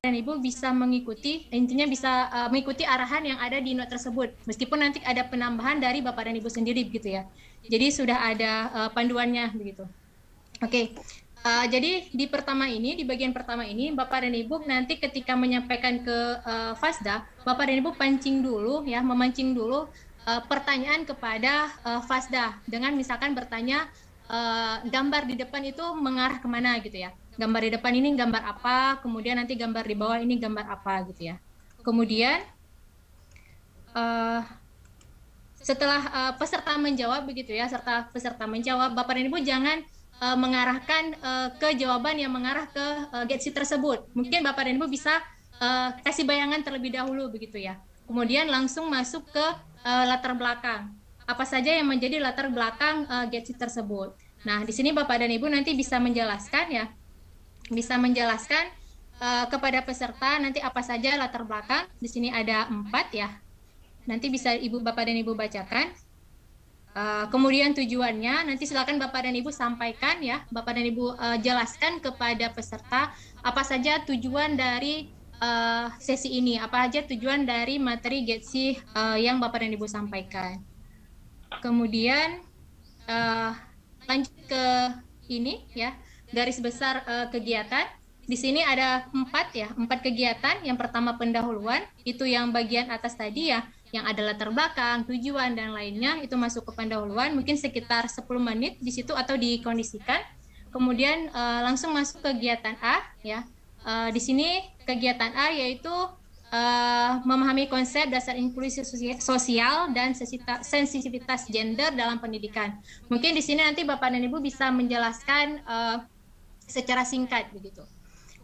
dan Ibu bisa mengikuti, intinya bisa mengikuti arahan yang ada di note tersebut, meskipun nanti ada penambahan dari Bapak dan Ibu sendiri begitu ya. Jadi sudah ada panduannya begitu. Oke. Jadi di bagian pertama ini, Bapak dan Ibu nanti ketika menyampaikan ke Fasda, Bapak dan Ibu memancing dulu pertanyaan kepada Fasda dengan misalkan bertanya gambar di depan itu mengarah kemana gitu ya. Gambar di depan ini gambar apa, kemudian nanti gambar di bawah ini gambar apa gitu ya. Kemudian setelah peserta menjawab begitu ya, Bapak dan Ibu jangan mengarahkan ke jawaban yang mengarah ke Getsi tersebut. Mungkin Bapak dan Ibu bisa kasih bayangan terlebih dahulu begitu ya. Kemudian langsung masuk ke latar belakang. Apa saja yang menjadi latar belakang Getsi tersebut. Nah, di sini Bapak dan Ibu nanti bisa menjelaskan ya. Bisa menjelaskan kepada peserta nanti apa saja latar belakang. Di sini ada 4 ya. Nanti bisa Bapak dan Ibu bacakan. Kemudian tujuannya, nanti silakan Bapak dan Ibu sampaikan ya, Bapak dan Ibu jelaskan kepada peserta apa saja tujuan dari sesi ini, apa aja tujuan dari materi Getsi yang Bapak dan Ibu sampaikan. Kemudian lanjut ke ini ya, garis besar kegiatan. Di sini ada 4 kegiatan. Yang pertama pendahuluan, itu yang bagian atas tadi ya, yang ada latar belakang, tujuan dan lainnya, itu masuk ke pendahuluan, mungkin sekitar 10 menit di situ atau dikondisikan. Kemudian langsung masuk kegiatan A ya. Di sini kegiatan A yaitu memahami konsep dasar inklusi sosial dan sensitivitas gender dalam pendidikan. Mungkin di sini nanti Bapak dan Ibu bisa menjelaskan secara singkat begitu.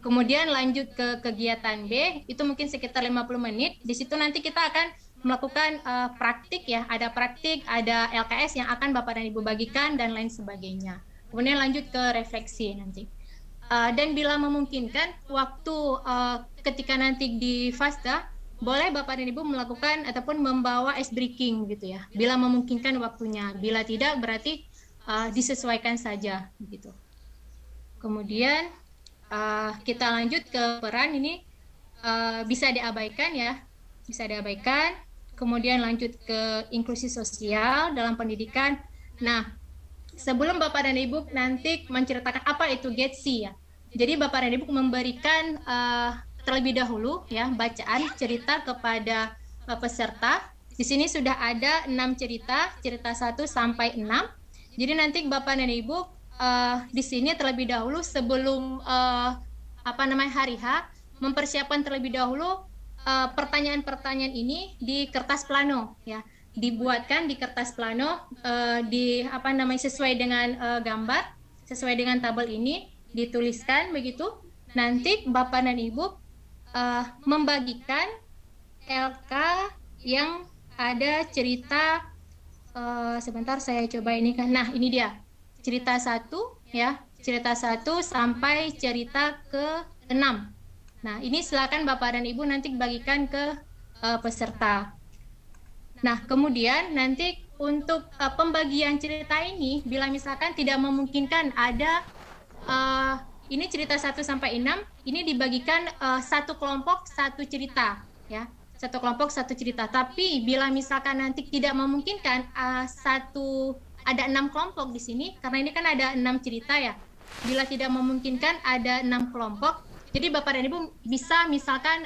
Kemudian lanjut ke kegiatan B, itu mungkin sekitar 50 menit. Di situ nanti kita akan melakukan praktik ya, ada praktik, ada LKS yang akan Bapak dan Ibu bagikan dan lain sebagainya. Kemudian lanjut ke refleksi nanti. Dan bila memungkinkan, waktu ketika nanti di Fasda, boleh Bapak dan Ibu melakukan ataupun membawa ice breaking gitu ya. Bila memungkinkan waktunya, bila tidak berarti disesuaikan saja gitu. Kemudian kita lanjut ke peran ini, bisa diabaikan ya, bisa diabaikan. Kemudian lanjut ke inklusi sosial dalam pendidikan. Nah, sebelum Bapak dan Ibu nanti menceritakan apa itu Getsi ya. Jadi Bapak dan Ibu memberikan terlebih dahulu ya bacaan cerita kepada peserta. Di sini sudah ada 6 cerita 1 sampai 6. Jadi nanti Bapak dan Ibu di sini terlebih dahulu sebelum hari H mempersiapkan terlebih dahulu pertanyaan-pertanyaan ini di kertas plano ya, dibuatkan di kertas plano sesuai dengan gambar, sesuai dengan tabel ini dituliskan begitu. Nanti Bapak dan Ibu membagikan LK yang ada cerita sebentar saya coba ini kan. Nah, ini dia. Cerita 1 ya, cerita 1 sampai cerita ke-6. Nah, ini silakan Bapak dan Ibu nanti bagikan ke peserta. Nah, kemudian nanti untuk pembagian cerita ini, bila misalkan tidak memungkinkan ada ini cerita 1 sampai 6, ini dibagikan satu kelompok satu cerita ya. Satu kelompok satu cerita. Tapi bila misalkan nanti tidak memungkinkan ada 6 kelompok di sini, karena ini kan ada 6 cerita ya. Bila tidak memungkinkan ada 6 kelompok, jadi Bapak dan Ibu bisa misalkan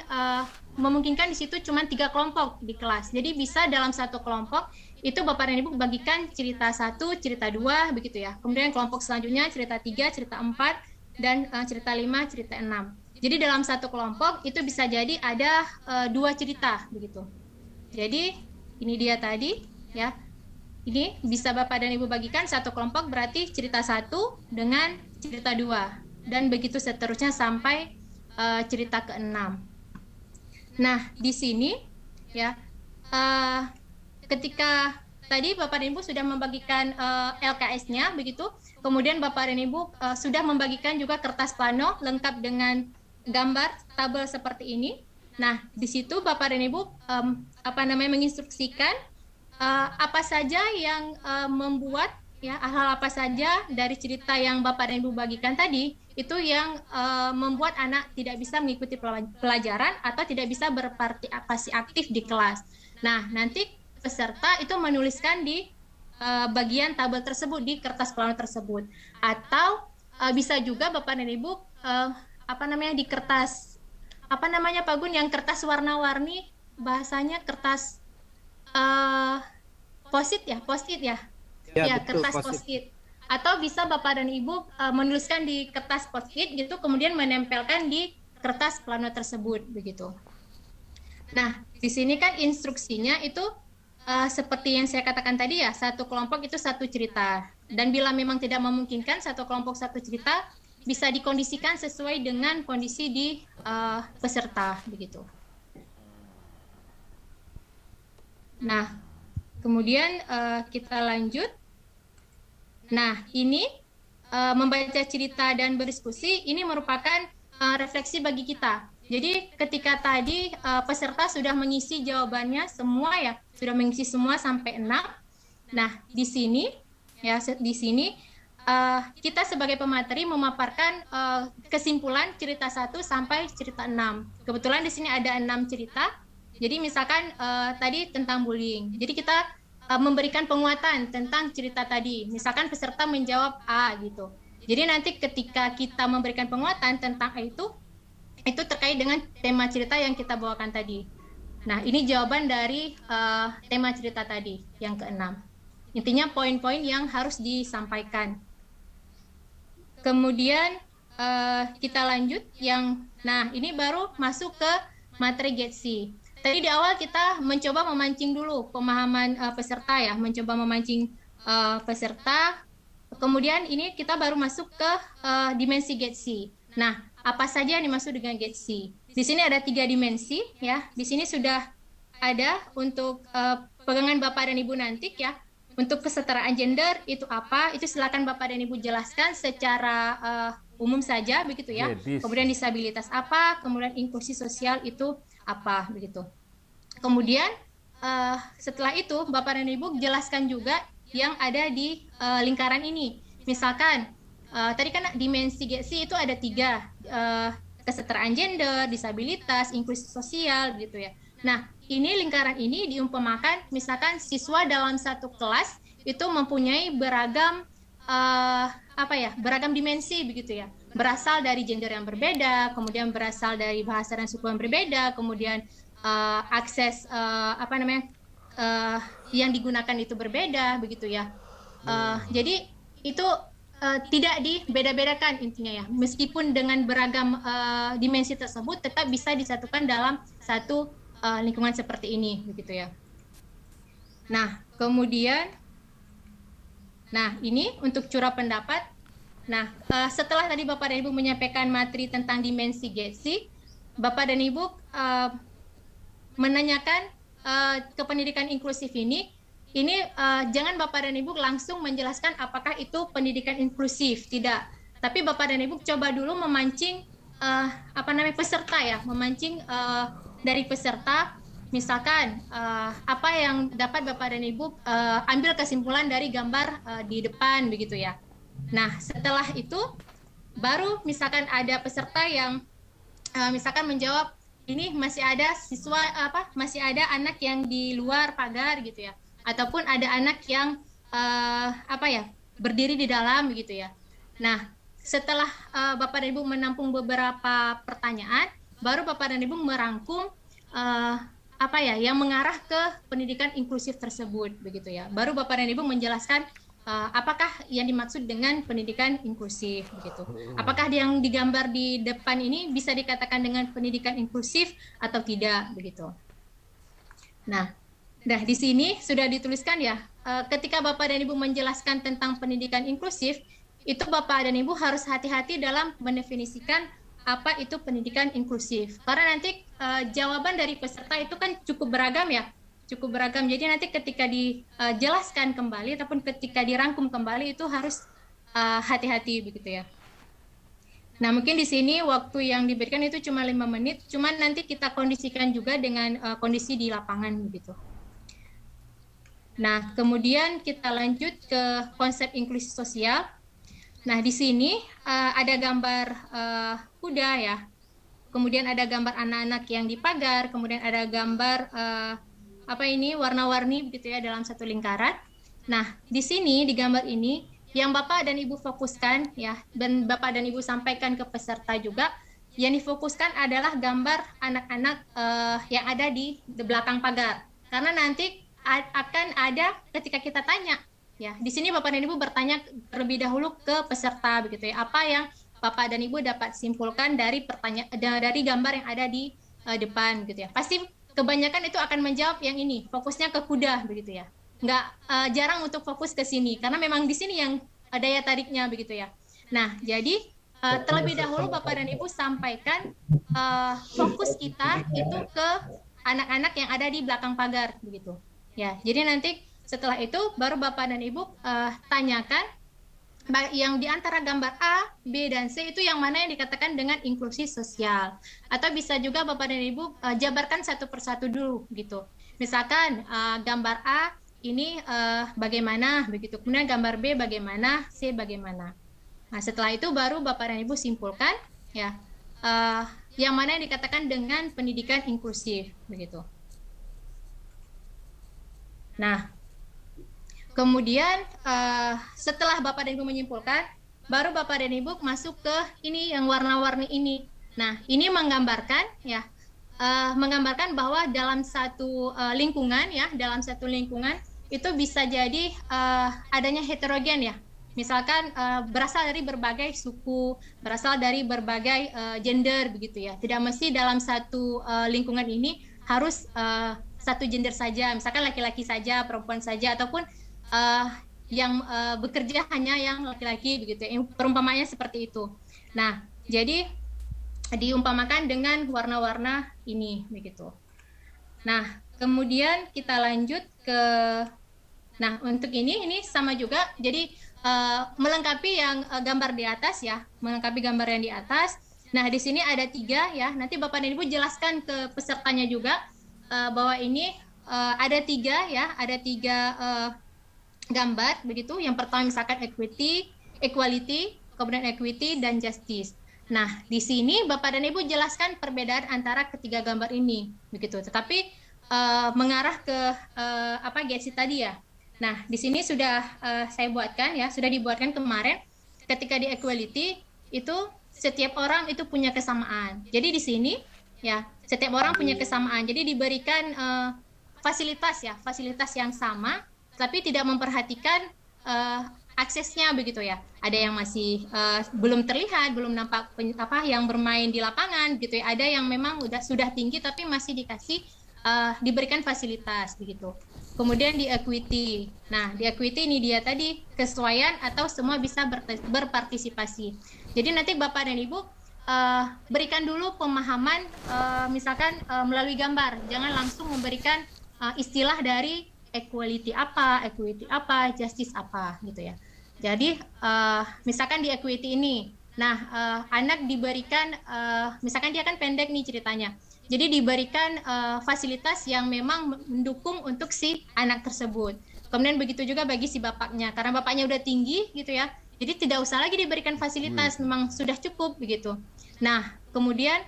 memungkinkan di situ cuma 3 kelompok di kelas. Jadi bisa dalam satu kelompok itu Bapak dan Ibu bagikan cerita 1, cerita 2 begitu ya. Kemudian kelompok selanjutnya cerita 3, cerita 4 dan cerita 5, cerita 6. Jadi dalam satu kelompok itu bisa jadi ada 2 cerita begitu. Jadi ini dia tadi ya. Ini bisa Bapak dan Ibu bagikan satu kelompok berarti cerita 1 dengan cerita 2 dan begitu seterusnya sampai cerita ke-6. Nah, di sini ya ketika tadi Bapak dan Ibu sudah membagikan LKS-nya begitu, kemudian Bapak dan Ibu sudah membagikan juga kertas plano lengkap dengan gambar tabel seperti ini. Nah, di situ Bapak dan Ibu menginstruksikan apa saja yang membuat ya, hal apa saja dari cerita yang Bapak dan Ibu bagikan tadi itu yang membuat anak tidak bisa mengikuti pelajaran atau tidak bisa berpartisipasi aktif di kelas. Nah, nanti peserta itu menuliskan di bagian tabel tersebut, di kertas plano tersebut, atau bisa juga Bapak dan Ibu di kertas Pak Gun, yang kertas warna-warni, bahasanya kertas post-it ya. Ya, betul, kertas post-it. Atau bisa Bapak dan Ibu menuliskan di kertas post-it gitu, kemudian menempelkan di kertas plano tersebut begitu. Nah, di sini kan instruksinya itu seperti yang saya katakan tadi ya, satu kelompok itu satu cerita. Dan bila memang tidak memungkinkan satu kelompok satu cerita, bisa dikondisikan sesuai dengan kondisi di peserta begitu. Nah, kemudian kita lanjut. Nah, ini membaca cerita dan berdiskusi ini merupakan refleksi bagi kita. Jadi ketika tadi peserta sudah mengisi jawabannya semua ya, sudah mengisi semua sampai 6. Nah, di sini kita sebagai pemateri memaparkan kesimpulan cerita 1 sampai cerita 6. Kebetulan di sini ada 6 cerita. Jadi misalkan tadi tentang bullying. Jadi kita memberikan penguatan tentang cerita tadi. Misalkan peserta menjawab A gitu. Jadi nanti ketika kita memberikan penguatan tentang A itu terkait dengan tema cerita yang kita bawakan tadi. Nah, ini jawaban dari tema cerita tadi yang ke-6. Intinya poin-poin yang harus disampaikan. Kemudian kita lanjut nah ini baru masuk ke materi GETSI. Tadi di awal kita mencoba memancing dulu pemahaman peserta ya, mencoba memancing peserta. Kemudian ini kita baru masuk ke dimensi GETSI. Nah, apa saja yang dimaksud dengan GETSI? Di sini ada 3 dimensi ya. Di sini sudah ada untuk pegangan Bapak dan Ibu nanti ya. Untuk kesetaraan gender itu apa? Itu silakan Bapak dan Ibu jelaskan secara umum saja begitu ya. Kemudian disabilitas apa? Kemudian inklusi sosial itu apa begitu. Kemudian setelah itu Bapak dan Ibu jelaskan juga yang ada di lingkaran ini. Misalkan tadi kan dimensi GETSI itu ada 3, kesetaraan gender, disabilitas, inklusi sosial gitu ya. Nah, ini lingkaran ini diumpamakan misalkan siswa dalam satu kelas itu mempunyai beragam beragam dimensi begitu ya. Berasal dari gender yang berbeda, kemudian berasal dari bahasa dan suku yang berbeda, kemudian akses yang digunakan itu berbeda begitu ya. Jadi itu tidak dibeda-bedakan intinya ya. Meskipun dengan beragam dimensi tersebut tetap bisa disatukan dalam satu lingkungan seperti ini begitu ya. Nah, kemudian ini untuk curah pendapat. Nah, setelah tadi Bapak dan Ibu menyampaikan materi tentang dimensi GETSI, Bapak dan Ibu menanyakan kependidikan inklusif ini jangan Bapak dan Ibu langsung menjelaskan apakah itu pendidikan inklusif, tidak. Tapi Bapak dan Ibu coba dulu memancing peserta ya, memancing dari peserta. Misalkan apa yang dapat Bapak dan Ibu ambil kesimpulan dari gambar di depan begitu ya. Nah, setelah itu baru misalkan ada peserta yang misalkan menjawab ini masih ada masih ada anak yang di luar pagar gitu ya, ataupun ada anak yang berdiri di dalam gitu ya. Nah, setelah Bapak dan Ibu menampung beberapa pertanyaan, baru Bapak dan Ibu merangkum yang mengarah ke pendidikan inklusif tersebut begitu ya. Baru Bapak dan Ibu menjelaskan apakah yang dimaksud dengan pendidikan inklusif begitu. Apakah yang digambar di depan ini bisa dikatakan dengan pendidikan inklusif atau tidak begitu. Nah, di sini sudah dituliskan ya, ketika Bapak dan Ibu menjelaskan tentang pendidikan inklusif, itu Bapak dan Ibu harus hati-hati dalam mendefinisikan apa itu pendidikan inklusif. Karena nanti jawaban dari peserta itu kan cukup beragam ya. Jadi nanti ketika dijelaskan kembali ataupun ketika dirangkum kembali itu harus hati-hati begitu ya. Nah, mungkin di sini waktu yang diberikan itu cuma 5 menit, cuman nanti kita kondisikan juga dengan kondisi di lapangan begitu. Nah, kemudian kita lanjut ke konsep inklusi sosial. Nah, di sini ada gambar kuda ya. Kemudian ada gambar anak-anak yang di pagar, kemudian ada gambar apa ini warna-warni gitu ya dalam satu lingkaran. Nah, di sini di gambar ini yang Bapak dan Ibu fokuskan ya, dan Bapak dan Ibu sampaikan ke peserta juga, yang difokuskan adalah gambar anak-anak yang ada di belakang pagar. Karena nanti akan ada ketika kita tanya ya, di sini Bapak dan Ibu bertanya terlebih dahulu ke peserta begitu ya, apa yang Bapak dan Ibu dapat simpulkan dari dari gambar yang ada di depan gitu ya. Pasti kebanyakan itu akan menjawab yang ini, fokusnya ke kuda begitu ya. Nggak jarang untuk fokus ke sini karena memang di sini yang daya tariknya begitu ya. Nah, jadi terlebih dahulu Bapak dan Ibu sampaikan fokus kita itu ke anak-anak yang ada di belakang pagar begitu. Ya, jadi nanti setelah itu baru Bapak dan Ibu tanyakan yang di antara gambar A, B, dan C itu yang mana yang dikatakan dengan inklusi sosial. Atau bisa juga Bapak dan Ibu jabarkan satu persatu dulu gitu. Misalkan gambar A ini bagaimana begitu. Kemudian gambar B bagaimana, C bagaimana. Nah, setelah itu baru Bapak dan Ibu simpulkan ya yang mana yang dikatakan dengan pendidikan inklusif begitu. Nah, kemudian setelah Bapak dan Ibu menyimpulkan, baru Bapak dan Ibu masuk ke ini yang warna-warni ini. Nah, ini menggambarkan ya, menggambarkan bahwa dalam satu lingkungan ya, dalam satu lingkungan itu bisa jadi adanya heterogen ya. Misalkan berasal dari berbagai suku, berasal dari berbagai gender begitu ya. Tidak mesti dalam satu lingkungan ini harus satu gender saja, misalkan laki-laki saja, perempuan saja, ataupun yang bekerja hanya yang laki-laki begitu ya, perumpamanya seperti itu. Nah, jadi diumpamakan dengan warna-warna ini begitu. Nah, kemudian kita lanjut ke, nah untuk ini sama juga, jadi melengkapi yang gambar di atas ya, melengkapi gambar yang di atas. Nah, di sini ada 3 ya, nanti Bapak dan Ibu jelaskan ke pesertanya juga bahwa ini ada 3 ya, ada 3 gambar begitu. Yang pertama misalkan equality, kemudian equity dan justice. Nah, di sini Bapak dan Ibu jelaskan perbedaan antara ketiga gambar ini begitu. Tetapi mengarah ke apa GSI tadi ya. Nah, di sini sudah saya buatkan ya, sudah dibuatkan kemarin. Ketika di equality itu setiap orang itu punya kesamaan. Jadi di sini ya, setiap orang punya kesamaan. Jadi diberikan fasilitas ya, fasilitas yang sama, tapi tidak memperhatikan aksesnya begitu ya. Ada yang masih belum terlihat, belum nampak apa yang bermain di lapangan gitu ya. Ada yang memang sudah tinggi tapi masih dikasih diberikan fasilitas begitu. Kemudian di equity. Nah, di equity ini dia tadi kesesuaian atau semua bisa berpartisipasi. Jadi nanti Bapak dan Ibu berikan dulu pemahaman misalkan melalui gambar. Jangan langsung memberikan istilah dari equity apa, justice apa gitu ya. Jadi misalkan di equity ini, nah anak diberikan, misalkan dia kan pendek nih ceritanya, jadi diberikan fasilitas yang memang mendukung untuk si anak tersebut. Kemudian begitu juga bagi si bapaknya, karena bapaknya udah tinggi gitu ya, jadi tidak usah lagi diberikan fasilitas, memang sudah cukup begitu. Nah kemudian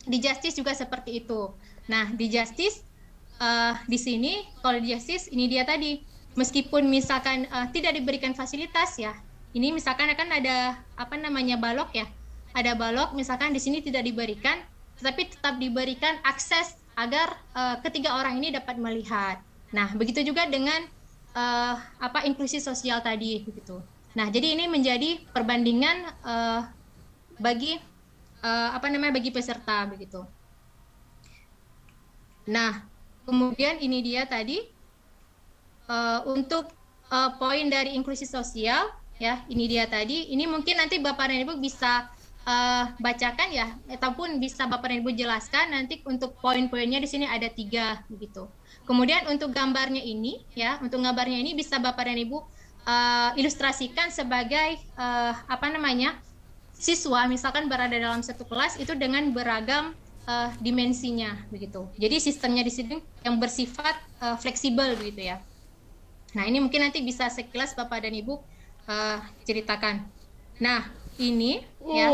di justice juga seperti itu. Nah di justice di sini, kalau di justice ini dia tadi, meskipun misalkan tidak diberikan fasilitas ya, ini misalkan akan ada apa namanya balok ya, ada balok misalkan di sini tidak diberikan, tetapi tetap diberikan akses agar ketiga orang ini dapat melihat. Nah begitu juga dengan apa inklusi sosial tadi begitu. Nah jadi ini menjadi perbandingan bagi apa namanya bagi peserta begitu. Nah kemudian ini dia tadi untuk poin dari inklusi sosial ya, ini dia tadi. Ini mungkin nanti Bapak dan Ibu bisa bacakan ya, ataupun bisa Bapak dan Ibu jelaskan nanti untuk poin-poinnya di sini ada 3 begitu. Kemudian untuk gambarnya ini ya, untuk gambarnya ini bisa Bapak dan Ibu ilustrasikan sebagai apa namanya siswa misalkan berada dalam satu kelas itu dengan beragam dimensinya begitu. Jadi sistemnya di sini yang bersifat fleksibel begitu ya. Nah, ini mungkin nanti bisa sekilas Bapak dan Ibu ceritakan. Nah, ini ya,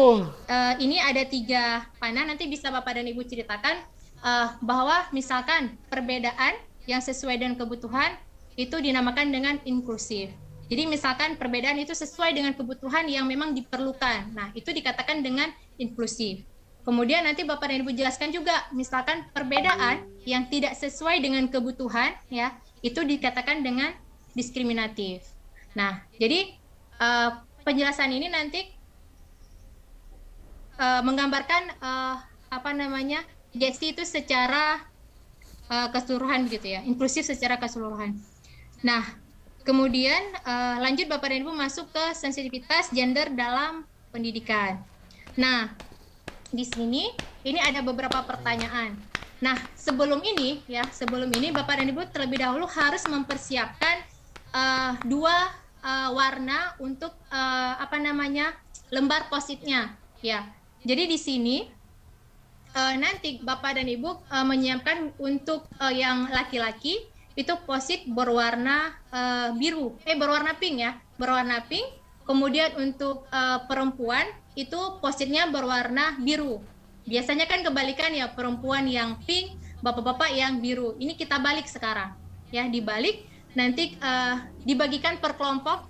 ini ada 3 panah. Nanti bisa Bapak dan Ibu ceritakan bahwa misalkan perbedaan yang sesuai dengan kebutuhan itu dinamakan dengan inklusif. Jadi misalkan perbedaan itu sesuai dengan kebutuhan yang memang diperlukan. Nah, itu dikatakan dengan inklusif. Kemudian nanti Bapak dan Ibu jelaskan juga, misalkan perbedaan yang tidak sesuai dengan kebutuhan, ya, itu dikatakan dengan diskriminatif. Nah, jadi penjelasan ini nanti menggambarkan GST itu secara keseluruhan gitu ya, inklusif secara keseluruhan. Nah, kemudian lanjut Bapak dan Ibu masuk ke sensitivitas gender dalam pendidikan. Nah, di sini ini ada beberapa pertanyaan. Nah, sebelum ini Bapak dan Ibu terlebih dahulu harus mempersiapkan 2 warna untuk lembar post-it-nya ya. Jadi di sini nanti Bapak dan Ibu menyiapkan untuk yang laki-laki itu post-it berwarna berwarna pink ya, berwarna pink. Kemudian untuk perempuan itu post-itnya berwarna biru. Biasanya kan kebalikan ya, perempuan yang pink, bapak-bapak yang biru. Ini kita balik sekarang ya, dibalik. Nanti dibagikan per kelompok,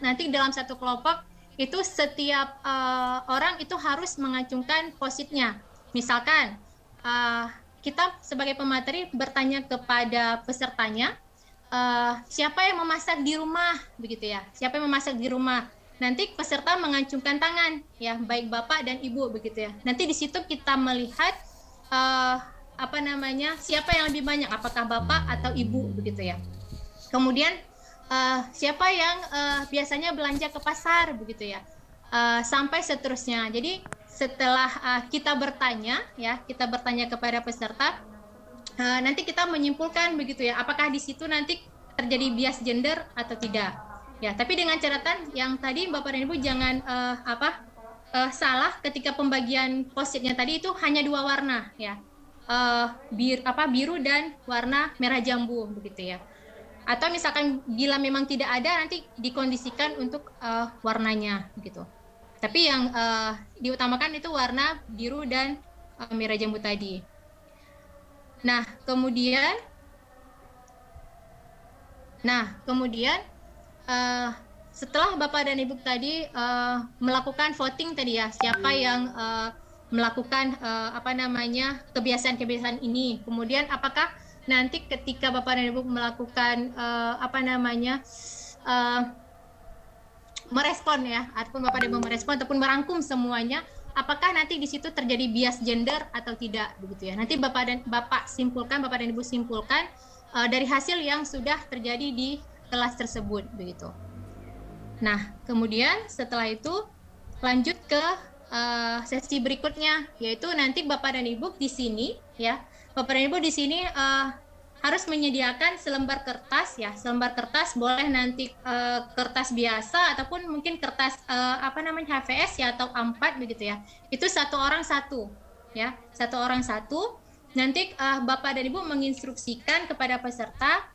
nanti dalam satu kelompok itu setiap orang itu harus mengacungkan post-itnya. Misalkan kita sebagai pemateri bertanya kepada pesertanya, siapa yang memasak di rumah, begitu ya? Siapa yang memasak di rumah? Nanti peserta mengacungkan tangan, ya, baik bapak dan ibu, begitu ya. Nanti di situ kita melihat siapa yang lebih banyak, apakah bapak atau ibu, begitu ya. Kemudian siapa yang biasanya belanja ke pasar, begitu ya. Sampai seterusnya. Jadi setelah kita bertanya kepada peserta, nanti kita menyimpulkan begitu ya, apakah di situ nanti terjadi bias gender atau tidak ya. Tapi dengan catatan yang tadi Bapak dan Ibu jangan salah ketika pembagian post-itnya tadi itu hanya 2 warna ya, biru dan warna merah jambu begitu ya. Atau misalkan bila memang tidak ada, nanti dikondisikan untuk warnanya gitu. Tapi yang diutamakan itu warna biru dan merah jambu tadi. Nah, kemudian setelah Bapak dan Ibu tadi melakukan voting tadi ya, siapa yang melakukan kebiasaan-kebiasaan ini. Kemudian apakah nanti ketika Bapak dan Ibu melakukan merespon ya, ataupun Bapak dan Ibu merespon ataupun merangkum semuanya, apakah nanti di situ terjadi bias gender atau tidak begitu ya. Nanti Bapak dan Ibu simpulkan dari hasil yang sudah terjadi di kelas tersebut begitu. Nah, kemudian setelah itu lanjut ke sesi berikutnya, yaitu nanti Bapak dan Ibu di sini ya. Bapak dan Ibu di sini harus menyediakan selembar kertas ya. Selembar kertas boleh nanti kertas biasa ataupun mungkin kertas HVS ya, atau A4 begitu ya. Itu 1 orang 1 ya. 1 orang 1. Nanti Bapak dan Ibu menginstruksikan kepada peserta,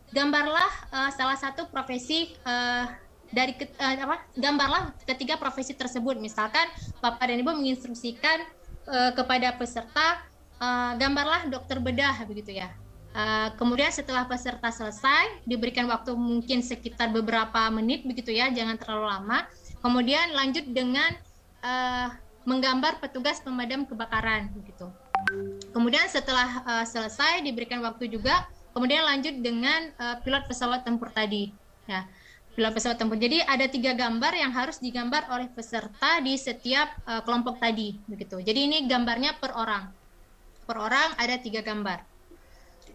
gambarlah salah satu profesi gambarlah ketiga profesi tersebut. Misalkan Bapak dan Ibu menginstruksikan kepada peserta, gambarlah dokter bedah begitu ya. Kemudian setelah peserta selesai, diberikan waktu mungkin sekitar beberapa menit begitu ya, jangan terlalu lama. Kemudian lanjut dengan menggambar petugas pemadam kebakaran begitu. Kemudian setelah selesai diberikan waktu juga, kemudian lanjut dengan pilot pesawat tempur tadi ya. Pilot pesawat tempur. Jadi ada 3 gambar yang harus digambar oleh peserta di setiap kelompok tadi begitu. Jadi ini gambarnya per orang. Per orang ada 3 gambar.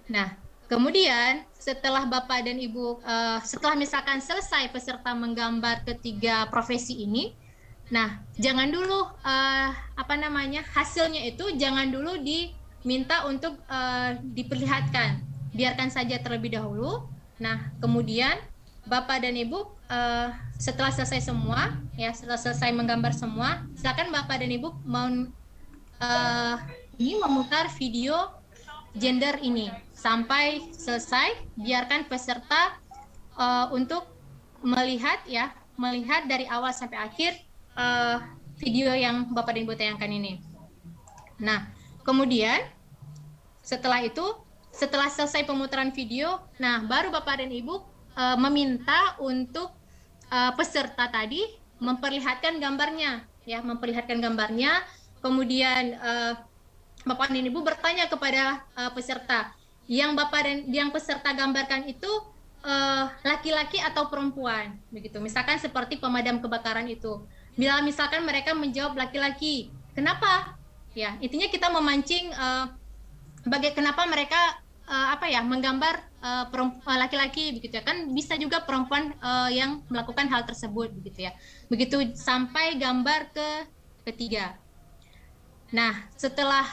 Nah, kemudian setelah Bapak dan Ibu, setelah misalkan selesai peserta menggambar ketiga profesi ini, nah jangan dulu hasilnya itu jangan dulu diminta untuk diperlihatkan, biarkan saja terlebih dahulu. Nah, kemudian Bapak dan Ibu setelah selesai semua, ya setelah selesai menggambar semua, silakan Bapak dan Ibu memutar video gender ini sampai selesai. Biarkan peserta untuk melihat dari awal sampai akhir video yang Bapak dan Ibu tayangkan ini. Nah, kemudian setelah itu, setelah selesai pemutaran video, nah baru Bapak dan Ibu meminta untuk peserta tadi memperlihatkan gambarnya, ya, memperlihatkan gambarnya. Kemudian Bapak dan Ibu bertanya kepada peserta, yang peserta gambarkan itu laki-laki atau perempuan, begitu. Misalkan seperti pemadam kebakaran itu. Bila misalkan mereka menjawab laki-laki, kenapa? Ya, intinya kita memancing kenapa mereka menggambar laki-laki, begitu ya. Kan bisa juga perempuan yang melakukan hal tersebut, begitu ya. Begitu sampai gambar ketiga. Nah, setelah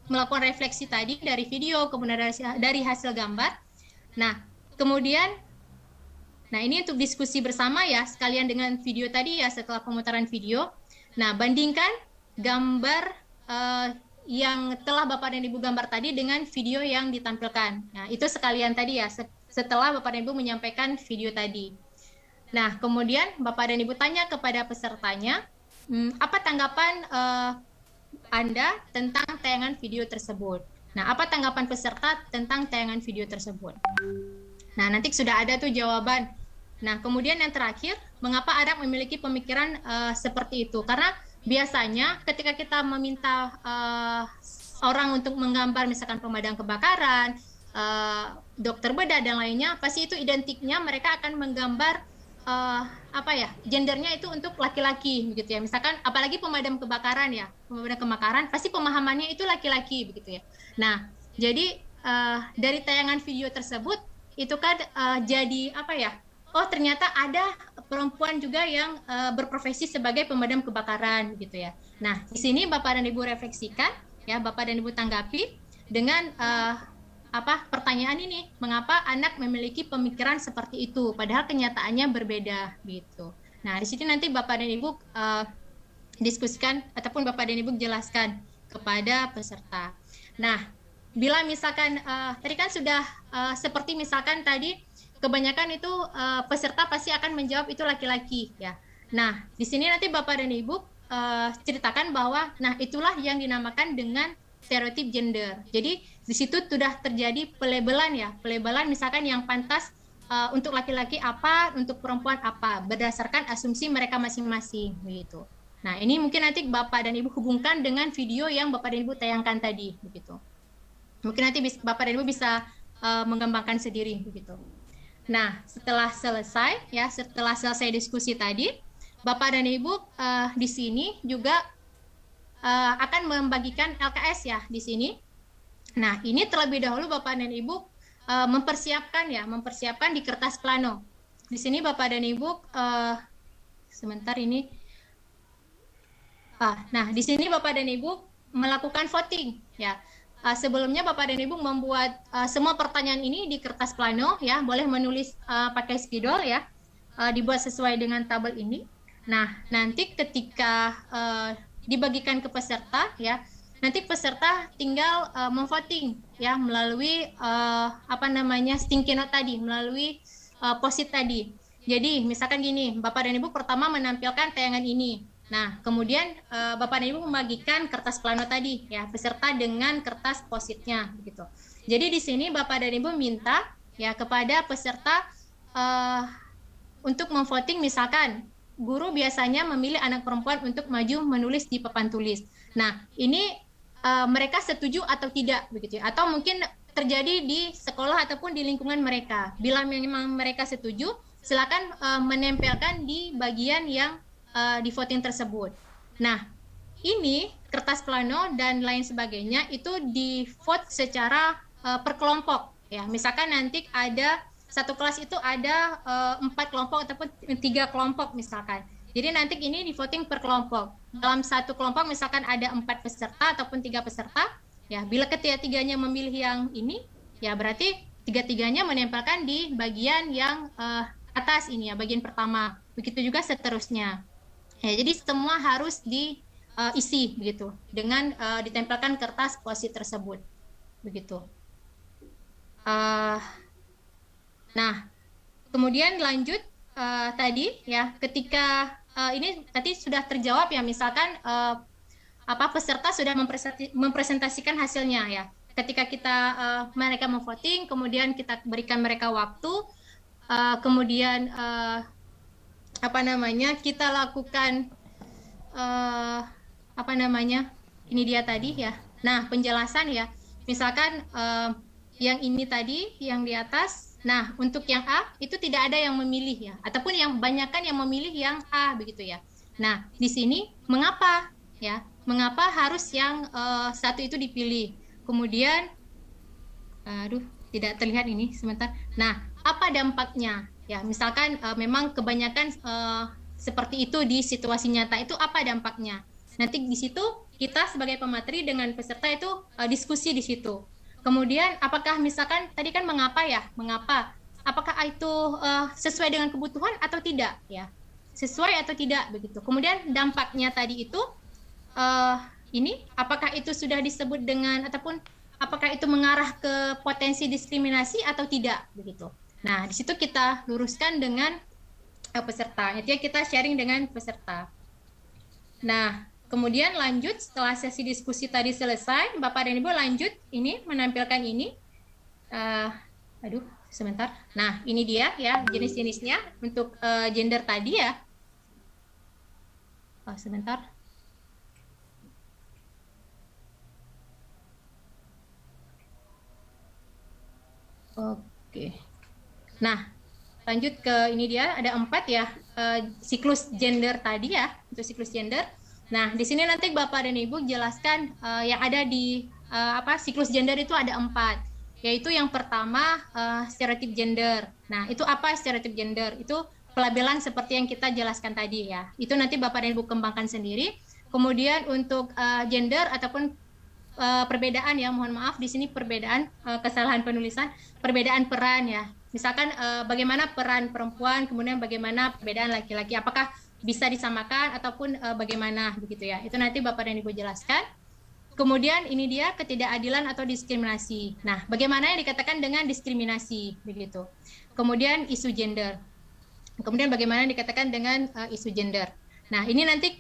melakukan refleksi tadi dari video, kemudian dari hasil gambar, nah kemudian, nah ini untuk diskusi bersama ya, sekalian dengan video tadi ya, setelah pemutaran video. Nah, bandingkan gambar yang telah Bapak dan Ibu gambar tadi dengan video yang ditampilkan. Nah, itu sekalian tadi ya, setelah Bapak dan Ibu menyampaikan video tadi. Nah, kemudian Bapak dan Ibu tanya kepada pesertanya, apa tanggapan Anda tentang tayangan video tersebut? Nah, apa tanggapan peserta tentang tayangan video tersebut? Nah, nanti sudah ada tuh jawaban. Nah, kemudian yang terakhir, mengapa anak memiliki pemikiran seperti itu? Karena biasanya ketika kita meminta orang untuk menggambar misalkan pemadam kebakaran, dokter bedah dan lainnya, pasti itu identiknya mereka akan menggambar gendernya itu untuk laki-laki, begitu ya. Misalkan apalagi pemadam kebakaran ya, pemadam kebakaran pasti pemahamannya itu laki-laki, begitu ya. Nah, jadi dari tayangan video tersebut itu kan jadi oh ternyata ada perempuan juga yang berprofesi sebagai pemadam kebakaran, gitu ya. Nah, di sini Bapak dan Ibu refleksikan ya, Bapak dan Ibu tanggapi dengan pertanyaan ini, mengapa anak memiliki pemikiran seperti itu padahal kenyataannya berbeda, gitu. Nah, di sini nanti Bapak dan Ibu diskusikan ataupun Bapak dan Ibu jelaskan kepada peserta. Nah, bila misalkan tadi kan sudah seperti misalkan tadi kebanyakan itu peserta pasti akan menjawab itu laki-laki ya. Nah, di sini nanti Bapak dan Ibu ceritakan bahwa nah itulah yang dinamakan dengan stereotip gender. Jadi di situ sudah terjadi pelabelan ya, pelabelan misalkan yang pantas untuk laki-laki apa, untuk perempuan apa, berdasarkan asumsi mereka masing-masing begitu. Nah, ini mungkin nanti Bapak dan Ibu hubungkan dengan video yang Bapak dan Ibu tayangkan tadi begitu. Mungkin nanti Bapak dan Ibu bisa mengembangkan sendiri begitu. Nah, setelah selesai diskusi tadi, Bapak dan Ibu di sini juga akan membagikan LKS ya di sini. Nah, ini terlebih dahulu Bapak dan Ibu mempersiapkan di kertas plano. Di sini Bapak dan Ibu sebentar ini. Nah, di sini Bapak dan Ibu melakukan voting ya. Sebelumnya Bapak dan Ibu membuat semua pertanyaan ini di kertas plano ya, boleh menulis pakai spidol ya, dibuat sesuai dengan tabel ini. Nah, nanti ketika dibagikan ke peserta ya, nanti peserta tinggal memvoting ya melalui sticky note tadi, melalui post-it tadi. Jadi misalkan gini, Bapak dan Ibu pertama menampilkan tayangan ini. Nah, kemudian Bapak dan Ibu membagikan kertas plano tadi ya, beserta dengan kertas post-itnya begitu. Jadi di sini Bapak dan Ibu minta ya kepada peserta untuk memvoting, misalkan guru biasanya memilih anak perempuan untuk maju menulis di papan tulis. Nah, ini mereka setuju atau tidak begitu ya, atau mungkin terjadi di sekolah ataupun di lingkungan mereka. Bila memang mereka setuju, silakan menempelkan di bagian yang di voting tersebut. Nah, ini kertas plano dan lain sebagainya itu di vote secara per kelompok ya. Misalkan nanti ada satu kelas itu ada 4 kelompok ataupun 3 kelompok misalkan. Jadi nanti ini di voting per kelompok. Dalam satu kelompok misalkan ada 4 peserta ataupun 3 peserta, ya bila ketiga-tiganya memilih yang ini, ya berarti tiga-tiganya menempelkan di bagian yang atas ini ya, bagian pertama. Begitu juga seterusnya. Ya, jadi semua harus diisi begitu dengan ditempelkan kertas post-it tersebut. begitu. Nah, kemudian lanjut tadi ya, ketika ini tadi sudah terjawab ya, misalkan peserta sudah mempresentasikan hasilnya ya. Ketika mereka memvoting, kemudian kita berikan mereka waktu, kemudian kita lakukan ini dia tadi ya. Nah, penjelasan ya, misalkan yang ini tadi yang di atas. Nah, untuk yang A itu tidak ada yang memilih ya, ataupun yang banyakkan yang memilih yang A begitu ya. Nah, di sini mengapa ya? Mengapa harus yang satu itu dipilih? Kemudian, tidak terlihat ini sebentar. Nah, apa dampaknya? Ya, misalkan memang kebanyakan seperti itu di situasi nyata, itu apa dampaknya? Nanti di situ kita sebagai pemateri dengan peserta itu diskusi di situ. Kemudian apakah misalkan tadi kan mengapa ya? Mengapa? Apakah itu sesuai dengan kebutuhan atau tidak ya? Sesuai atau tidak begitu. Kemudian dampaknya tadi itu ini apakah itu sudah disebut dengan ataupun apakah itu mengarah ke potensi diskriminasi atau tidak begitu. Nah, di situ kita luruskan dengan peserta. Jadi kita sharing dengan peserta. Nah, kemudian lanjut setelah sesi diskusi tadi selesai, Bapak dan Ibu lanjut ini menampilkan ini. Sebentar. Nah, ini dia ya jenis-jenisnya untuk gender tadi ya. Sebentar. Oke. Nah, lanjut ke ini dia ada 4 ya siklus gender tadi ya, untuk siklus gender. Nah, di sini nanti Bapak dan Ibu jelaskan yang ada di siklus gender itu ada 4, yaitu yang pertama stereotip gender. Nah, itu apa stereotip gender? Itu pelabelan seperti yang kita jelaskan tadi ya. Itu nanti Bapak dan Ibu kembangkan sendiri. Kemudian untuk gender ataupun perbedaan ya, mohon maaf di sini perbedaan kesalahan penulisan, perbedaan peran ya. Misalkan bagaimana peran perempuan, kemudian bagaimana perbedaan laki-laki, apakah bisa disamakan ataupun bagaimana begitu ya. Itu nanti Bapak dan Ibu jelaskan. Kemudian ini dia ketidakadilan atau diskriminasi. Nah, bagaimana yang dikatakan dengan diskriminasi begitu. Kemudian isu gender. Kemudian bagaimana dikatakan dengan isu gender. Nah, ini nanti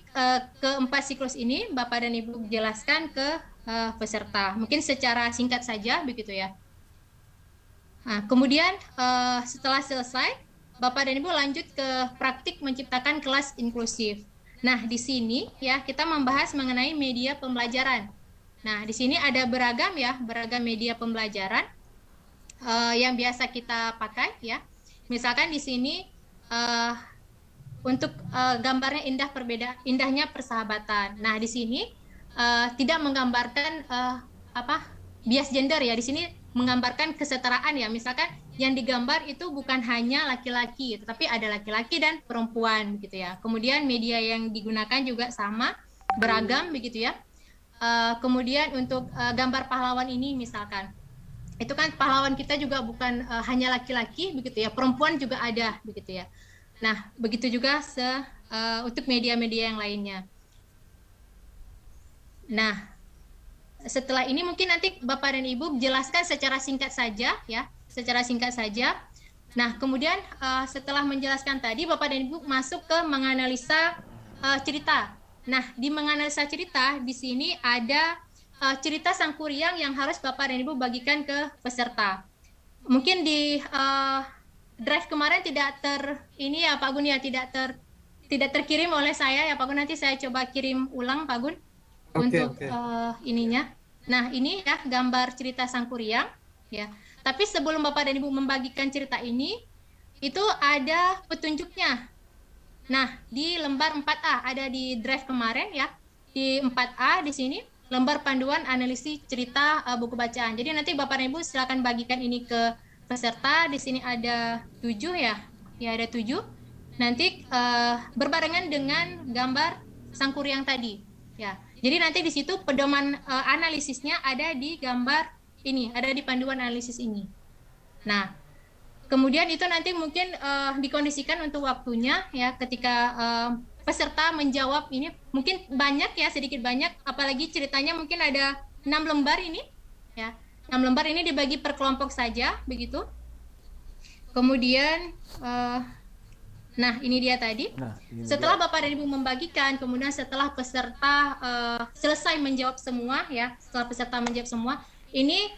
keempat siklus ini Bapak dan Ibu jelaskan ke peserta. Mungkin secara singkat saja begitu ya. Nah, kemudian setelah selesai, Bapak dan Ibu lanjut ke praktik menciptakan kelas inklusif. Nah, di sini ya kita membahas mengenai media pembelajaran. Nah, di sini ada beragam media pembelajaran yang biasa kita pakai ya. Misalkan di sini untuk gambarnya indahnya persahabatan. Nah, di sini tidak menggambarkan bias gender ya. Di sini menggambarkan kesetaraan ya. Misalkan yang digambar itu bukan hanya laki-laki, tetapi ada laki-laki dan perempuan gitu ya. Kemudian media yang digunakan juga sama, beragam begitu ya. Kemudian untuk gambar pahlawan ini misalkan, itu kan pahlawan kita juga bukan hanya laki-laki begitu ya, perempuan juga ada begitu ya. Nah, begitu juga untuk media-media yang lainnya. Nah, setelah ini mungkin nanti Bapak dan Ibu jelaskan secara singkat saja ya, secara singkat saja. Nah, kemudian setelah menjelaskan tadi Bapak dan Ibu masuk ke menganalisa cerita. Nah, di menganalisa cerita di sini ada cerita Sangkuriang yang harus Bapak dan Ibu bagikan ke peserta. Mungkin di drive kemarin tidak Pak Gun ya, tidak terkirim oleh saya ya Pak Gun, nanti saya coba kirim ulang Pak Gun. Untuk ininya. Nah, ini ya gambar cerita Sangkuriang ya. Tapi sebelum Bapak dan Ibu membagikan cerita ini, itu ada petunjuknya. Nah, di lembar 4A ada di drive kemarin ya. Di 4A di sini lembar panduan analisis cerita buku bacaan. Jadi nanti Bapak dan Ibu silakan bagikan ini ke peserta. Di sini ada 7 ya. Ya, ada 7. Nanti berbarengan dengan gambar Sangkuriang tadi. Ya. Jadi nanti di situ pedoman analisisnya ada di gambar ini, ada di panduan analisis ini. Nah, kemudian itu nanti mungkin dikondisikan untuk waktunya ya, ketika peserta menjawab ini mungkin banyak ya, sedikit banyak, apalagi ceritanya mungkin ada 6 lembar ini ya. 6 lembar ini dibagi per kelompok saja, begitu. Kemudian, nah ini dia tadi. Setelah Bapak dan Ibu membagikan, kemudian setelah peserta selesai menjawab semua, ya, setelah peserta menjawab semua, ini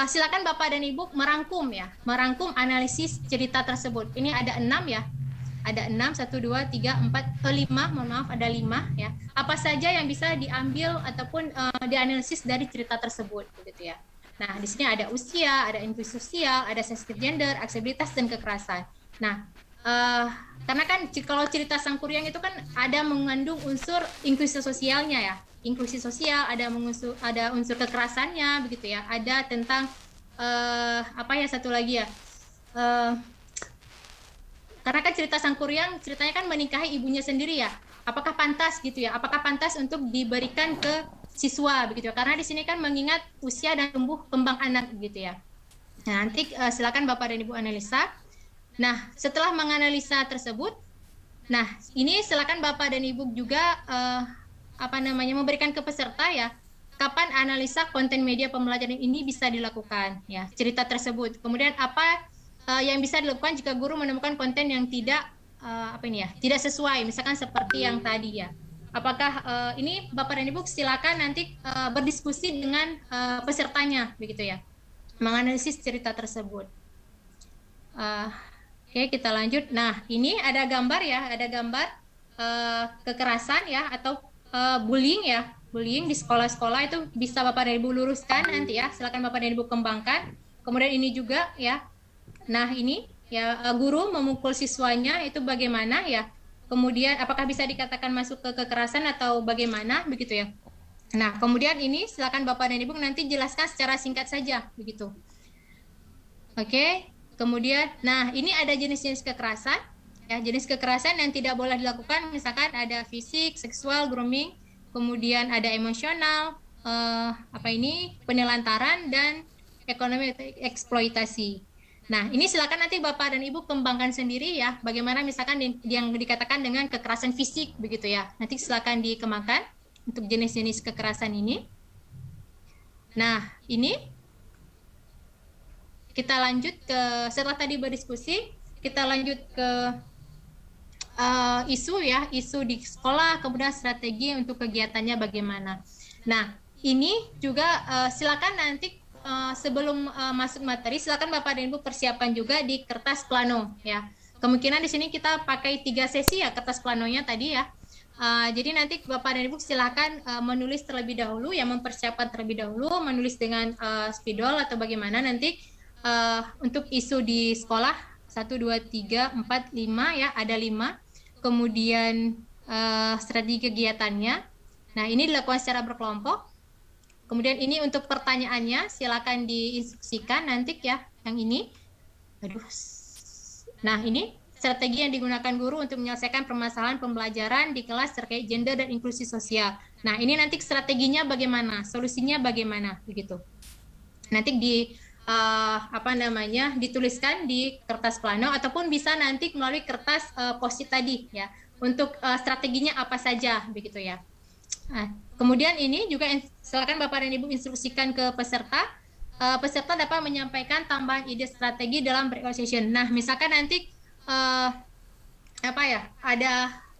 silakan Bapak dan Ibu merangkum ya, merangkum analisis cerita tersebut. Ini ada 6 ya, ada 6, 1, 2, 3, 4, 5, mohon maaf ada 5 ya. Apa saja yang bisa diambil ataupun dianalisis dari cerita tersebut, begitu ya. Nah, di sini ada usia, ada inklusi sosial, ada sensitif gender, aksesibilitas dan kekerasan. Nah, karena kan kalau cerita Sang Kuryang itu kan ada mengandung unsur inklusi sosialnya ya, inklusi sosial, ada unsur kekerasannya, begitu ya. Ada tentang apa ya satu lagi ya. Karena kan cerita Sang Kuryang ceritanya kan menikahi ibunya sendiri ya. Apakah pantas gitu ya? Apakah pantas untuk diberikan ke siswa begitu ya? Karena di sini kan mengingat usia dan tumbuh kembang anak gitu ya. Nah, nanti silakan Bapak dan Ibu analisa. Nah, setelah menganalisa tersebut, nah ini silakan Bapak dan Ibu juga memberikan ke peserta ya. Kapan analisa konten media pembelajaran ini bisa dilakukan ya, cerita tersebut. Kemudian apa yang bisa dilakukan jika guru menemukan konten yang tidak tidak sesuai, misalkan seperti yang tadi ya. Apakah ini Bapak dan Ibu silakan nanti berdiskusi dengan pesertanya begitu ya, menganalisis cerita tersebut. Oke, kita lanjut. Nah, ini ada gambar ya, ada gambar kekerasan ya atau bullying ya, bullying di sekolah-sekolah itu bisa Bapak dan Ibu luruskan nanti ya. Silakan Bapak dan Ibu kembangkan. Kemudian ini juga ya. Nah, ini ya guru memukul siswanya itu bagaimana ya? Kemudian apakah bisa dikatakan masuk ke kekerasan atau bagaimana begitu ya? Nah, kemudian ini silakan Bapak dan Ibu nanti jelaskan secara singkat saja begitu. Oke, kemudian nah ini ada jenis-jenis kekerasan ya, jenis kekerasan yang tidak boleh dilakukan misalkan ada fisik, seksual, grooming, kemudian ada emosional, penelantaran dan ekonomi eksploitasi. Nah, ini silakan nanti Bapak dan Ibu kembangkan sendiri ya, bagaimana misalkan yang dikatakan dengan kekerasan fisik begitu ya. Nanti silakan dikembangkan untuk jenis-jenis kekerasan ini. Nah, ini kita lanjut ke, setelah tadi berdiskusi, kita lanjut ke isu ya, isu di sekolah, kemudian strategi untuk kegiatannya bagaimana. Nah, ini juga silakan nanti sebelum masuk materi, silakan Bapak dan Ibu persiapkan juga di kertas plano ya. Kemungkinan di sini kita pakai 3 sesi ya kertas planonya tadi ya. Jadi nanti Bapak dan Ibu silakan menulis terlebih dahulu, ya mempersiapkan terlebih dahulu, menulis dengan spidol atau bagaimana nanti untuk isu di sekolah 1, 2, 3, 4, 5 ya, ada 5. Kemudian strategi kegiatannya. Nah, ini dilakukan secara berkelompok. Kemudian ini untuk pertanyaannya, silakan diinstruksikan nanti ya, yang ini. Nah, ini strategi yang digunakan guru untuk menyelesaikan permasalahan pembelajaran di kelas terkait gender dan inklusi sosial. Nah, ini nanti strateginya bagaimana, solusinya bagaimana, begitu. Nanti dituliskan di kertas plano ataupun bisa nanti melalui kertas post-it tadi ya, untuk strateginya apa saja, begitu ya. Nah, kemudian ini juga silakan Bapak dan Ibu instruksikan ke peserta. Peserta dapat menyampaikan tambahan ide strategi dalam breakout session. Nah, misalkan nanti ada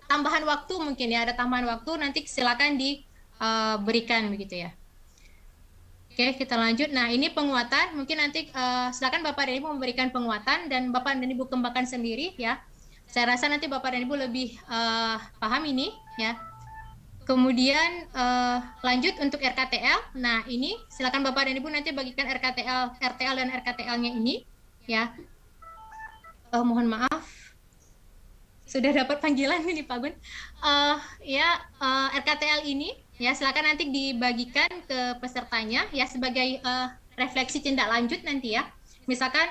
tambahan waktu mungkin ya, ada tambahan waktu nanti silakan diberikan begitu ya. Oke, kita lanjut. Nah, ini penguatan. Mungkin nanti silakan Bapak dan Ibu memberikan penguatan dan Bapak dan Ibu kembangkan sendiri ya. Saya rasa nanti Bapak dan Ibu lebih paham ini ya. Kemudian lanjut untuk RKTL. Nah, ini silakan Bapak dan Ibu nanti bagikan RTL dan RKTL-nya ini ya. Mohon maaf, sudah dapat panggilan ini Pak Gun. RKTL ini ya silakan nanti dibagikan ke pesertanya ya sebagai refleksi tindak lanjut nanti ya. Misalkan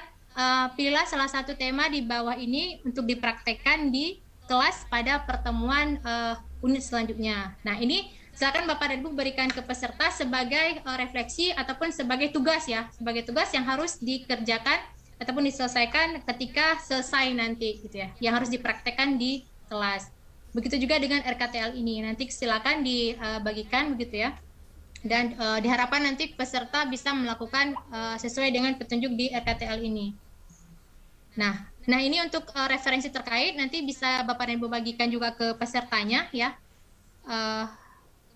pilihlah salah satu tema di bawah ini untuk dipraktekkan di kelas pada pertemuan unit selanjutnya. Nah, ini silakan Bapak dan Ibu berikan ke peserta sebagai refleksi ataupun sebagai tugas ya, sebagai tugas yang harus dikerjakan ataupun diselesaikan ketika selesai nanti gitu ya, yang harus dipraktekkan di kelas. Begitu juga dengan RKTL ini, nanti silakan dibagikan begitu ya. Dan diharapkan nanti peserta bisa melakukan sesuai dengan petunjuk di RKTL ini. Nah ini untuk referensi terkait nanti bisa Bapak dan Ibu bagikan juga ke pesertanya ya.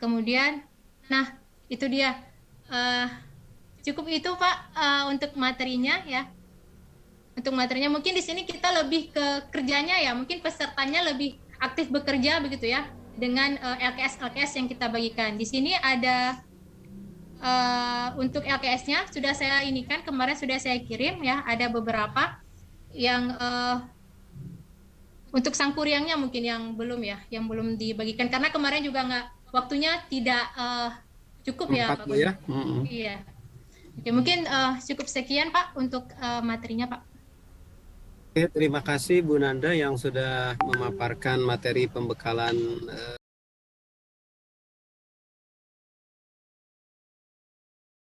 Kemudian, nah itu dia. Cukup itu Pak untuk materinya ya. Untuk materinya mungkin di sini kita lebih ke kerjanya ya. Mungkin pesertanya lebih aktif bekerja begitu ya dengan LKS yang kita bagikan. Di sini ada untuk LKS-nya sudah saya ini kan kemarin sudah saya kirim ya. Ada beberapa yang untuk sangkuriangnya mungkin yang belum ya, yang belum dibagikan karena kemarin juga waktunya tidak cukup ya Pak. Ya? Iya. Oke, mungkin cukup sekian Pak untuk materinya Pak. Oke, terima kasih Bu Nanda yang sudah memaparkan materi pembekalan